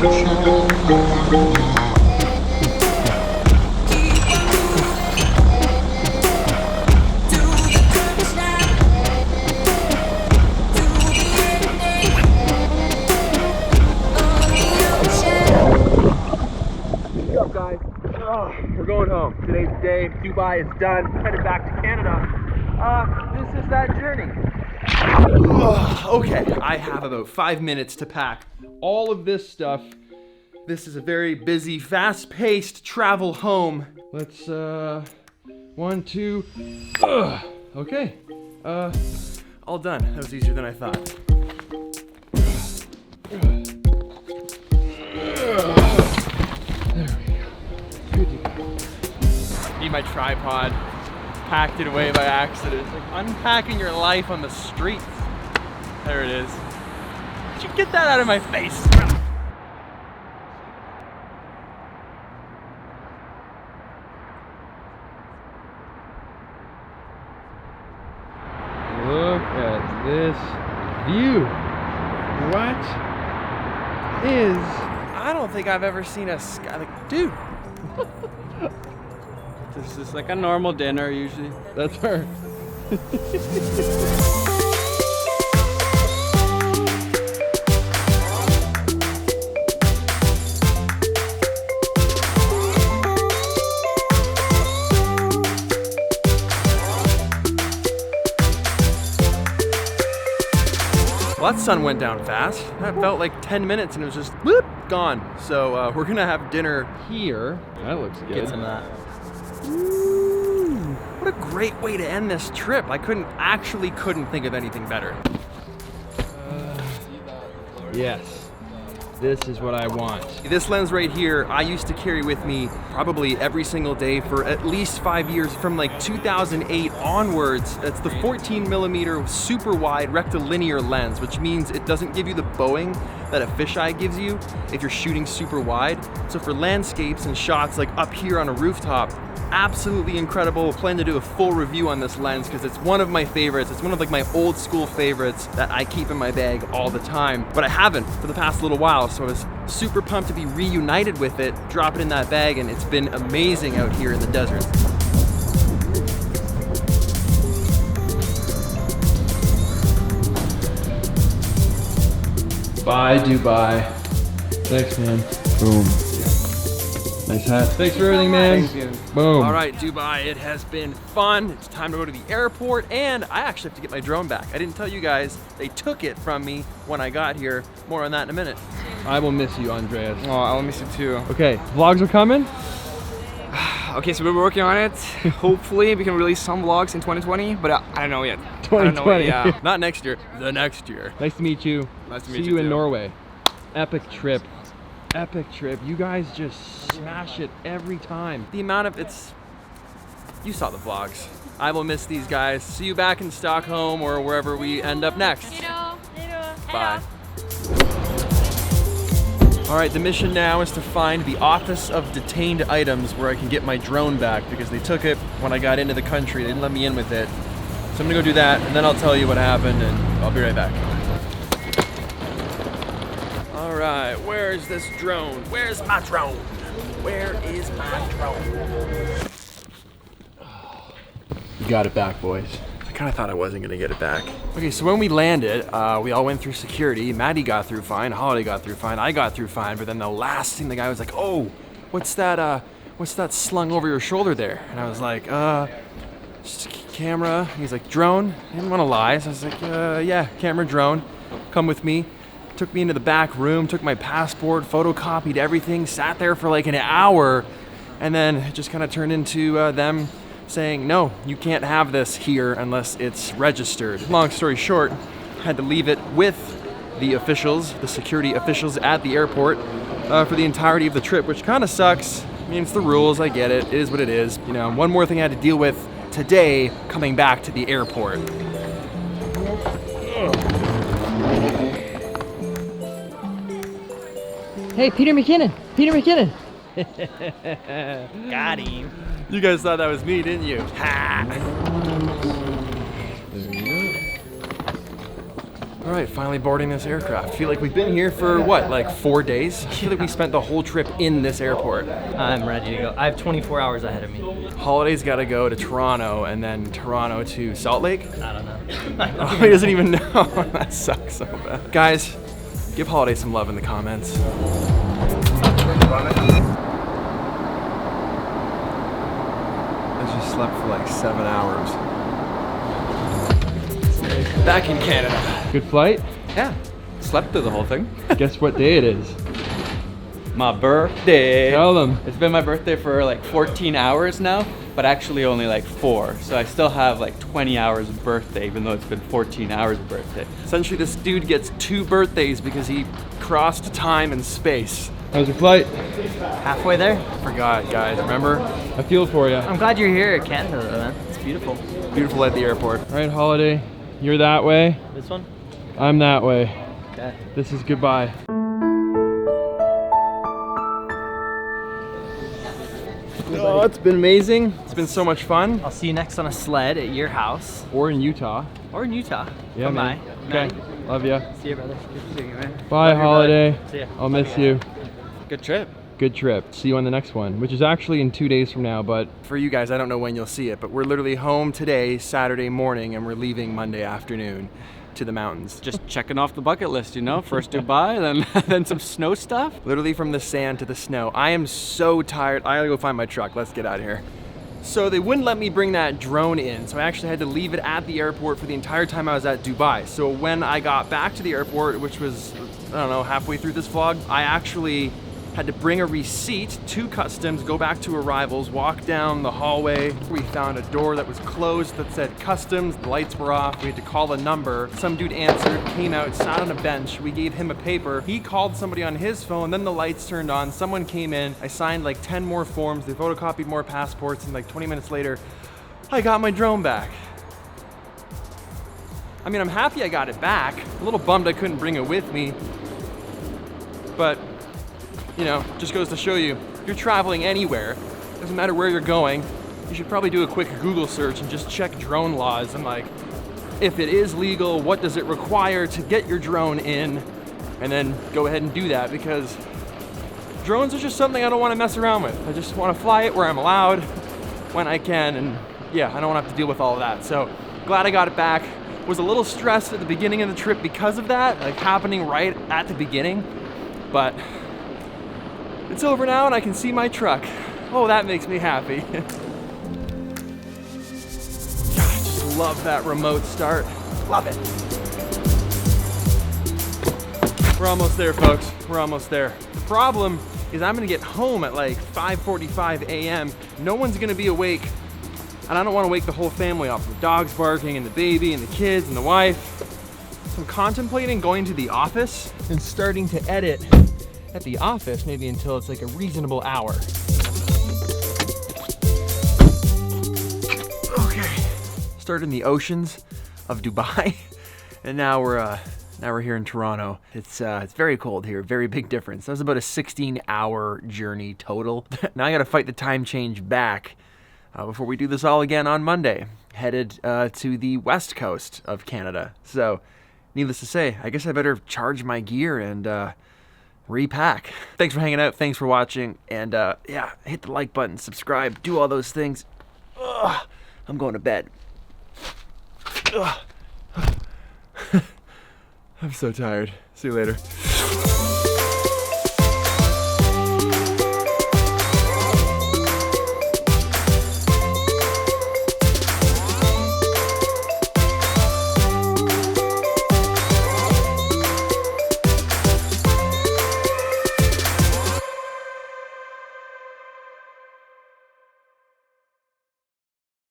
We're going home. Today's the day. Dubai is done. Headed back to Canada. This is that journey. Okay, I have about 5 minutes to pack all of this stuff. This is a very busy, fast-paced travel home. Let's, 1, 2, okay. All done. That was easier than I thought. Need my tripod, packed it away by accident. It's like unpacking your life on the streets. There it is. Did you get that out of my face? Look at this view. What is... I don't think I've ever seen a sky like, dude. This is like a normal dinner usually. That's her. Well, that sun went down fast. That felt like 10 minutes and it was just whoop, gone. So we're gonna have dinner here. That looks good. Get some of that. Ooh, what a great way to end this trip. I couldn't think of anything better. Yes. This is what I want. This lens right here, I used to carry with me probably every single day for at least 5 years, from like 2008 onwards. It's the 14mm super wide rectilinear lens, which means it doesn't give you the bowing that a fisheye gives you if you're shooting super wide. So for landscapes and shots like up here on a rooftop, absolutely incredible. Plan to do a full review on this lens because it's one of my favorites. It's one of like my old school favorites that I keep in my bag all the time, but I haven't for the past little while. So I was super pumped to be reunited with it, drop it in that bag, and it's been amazing out here in the desert. Bye, Dubai. Thanks, man. Boom. Nice hat. Thanks for everything, man. Thank you. Boom. All right, Dubai, it has been fun. It's time to go to the airport, and I actually have to get my drone back. I didn't tell you guys, they took it from me when I got here. More on that in a minute. I will miss you, Andreas. Oh, I'll miss you too. Okay, vlogs are coming? Okay, so we're working on it. Hopefully we can release some vlogs in 2020, but I don't know yet. 2020. Yeah. Not next year, the next year. Nice to meet you. Nice to meet See you you in too. Norway. Epic trip. Epic trip. You guys just smash it every time. The amount of you saw the vlogs. I will miss these guys. See you back in Stockholm or wherever we end up next. Bye. All right, the mission now is to find the Office of Detained Items where I can get my drone back because they took it when I got into the country. They didn't let me in with it. So I'm gonna go do that and then I'll tell you what happened and I'll be right back. All right, where is this drone? Where's my drone? Where is my drone? Got it back, boys. I kind of thought I wasn't gonna get it back. Okay, so when we landed, we all went through security. Maddie got through fine, Holiday got through fine, I got through fine, but then the last thing the guy was like, oh, what's that slung over your shoulder there? And I was like, just a camera. He's like, drone? I didn't wanna lie, so I was like, yeah, camera, drone, come with me. Took me into the back room, took my passport, photocopied everything, sat there for like an hour, and then it just kind of turned into them saying, no, you can't have this here unless it's registered. Long story short, had to leave it with the officials, the security officials at the airport for the entirety of the trip, which kind of sucks. I mean, it's the rules, I get it, it is what it is. You know, one more thing I had to deal with today coming back to the airport. Hey, Peter McKinnon! Peter McKinnon! Got him. You guys thought that was me, didn't you? Ha! There you go. All right, finally boarding this aircraft. I feel like we've been here for what, like 4 days? I feel like we spent the whole trip in this airport. I'm ready to go. I have 24 hours ahead of me. Holiday's got to go to Toronto and then Toronto to Salt Lake. I don't know. Oh, he doesn't even know. That sucks so bad. Guys, give Holiday some love in the comments. I just slept for like 7 hours. Back in Canada. Good flight? Yeah, slept through the whole thing. Guess what day it is? My birthday. Tell them. It's been my birthday for like 14 hours now, but actually only like 4. So I still have like 20 hours of birthday, even though it's been 14 hours of birthday. Essentially, this dude gets 2 birthdays because he crossed time and space. How's your flight? Halfway there. Forgot, guys. Remember? I feel for you. I'm glad you're here at Canada, though, man. It's beautiful. Beautiful at the airport. All right, Holiday. You're that way. This one? I'm that way. Okay. This is goodbye. Oh, it's been amazing. It's been so much fun. I'll see you next on a sled at your house. Or in Utah. Or in Utah. Yeah, Come man. by. Okay. Love ya. See you, brother. Good seeing you, man. Bye, Love you, Holiday. brother. See ya. I'll miss you. Good trip. Good trip. See you on the next one, which is actually in 2 days from now, but for you guys, I don't know when you'll see it, but we're literally home today, Saturday morning, and we're leaving Monday afternoon to the mountains. Just checking off the bucket list, you know? First Dubai, then some snow stuff. Literally from the sand to the snow. I am so tired. I gotta go find my truck. Let's get out of here. So they wouldn't let me bring that drone in, so I actually had to leave it at the airport for the entire time I was at Dubai. So when I got back to the airport, which was, I don't know, halfway through this vlog, I actually had to bring a receipt to customs, go back to arrivals, walk down the hallway. We found a door that was closed that said customs, the lights were off. We had to call a number. Some dude answered, came out, sat on a bench. We gave him a paper. He called somebody on his phone, then the lights turned on. Someone came in. I signed like 10 more forms. They photocopied more passports, and like 20 minutes later, I got my drone back. I mean, I'm happy I got it back. A little bummed I couldn't bring it with me, but you know, just goes to show you, if you're traveling anywhere, doesn't matter where you're going, you should probably do a quick Google search and just check drone laws and like, if it is legal, what does it require to get your drone in, and then go ahead and do that, because drones are just something I don't want to mess around with. I just want to fly it where I'm allowed, when I can, and yeah, I don't want to have to deal with all of that. So glad I got it back. Was a little stressed at the beginning of the trip because of that, like happening right at the beginning, but it's over now and I can see my truck. Oh, that makes me happy. God, I just love that remote start. Love it. We're almost there, folks. We're almost there. The problem is I'm gonna get home at like 5:45 a.m. No one's gonna be awake, and I don't wanna wake the whole family up. The dog's barking and the baby and the kids and the wife. So I'm contemplating going to the office and starting to edit at the office, maybe until it's like a reasonable hour. Okay. Started in the oceans of Dubai, and now we're here in Toronto. It's very cold here, very big difference. That was about a 16-hour journey total. Now I gotta fight the time change back before we do this all again on Monday, headed to the west coast of Canada. So, needless to say, I guess I better charge my gear and repack. Thanks for hanging out. Thanks for watching. And yeah, hit the like button, subscribe, do all those things. Ugh, I'm going to bed. Ugh. I'm so tired. See you later.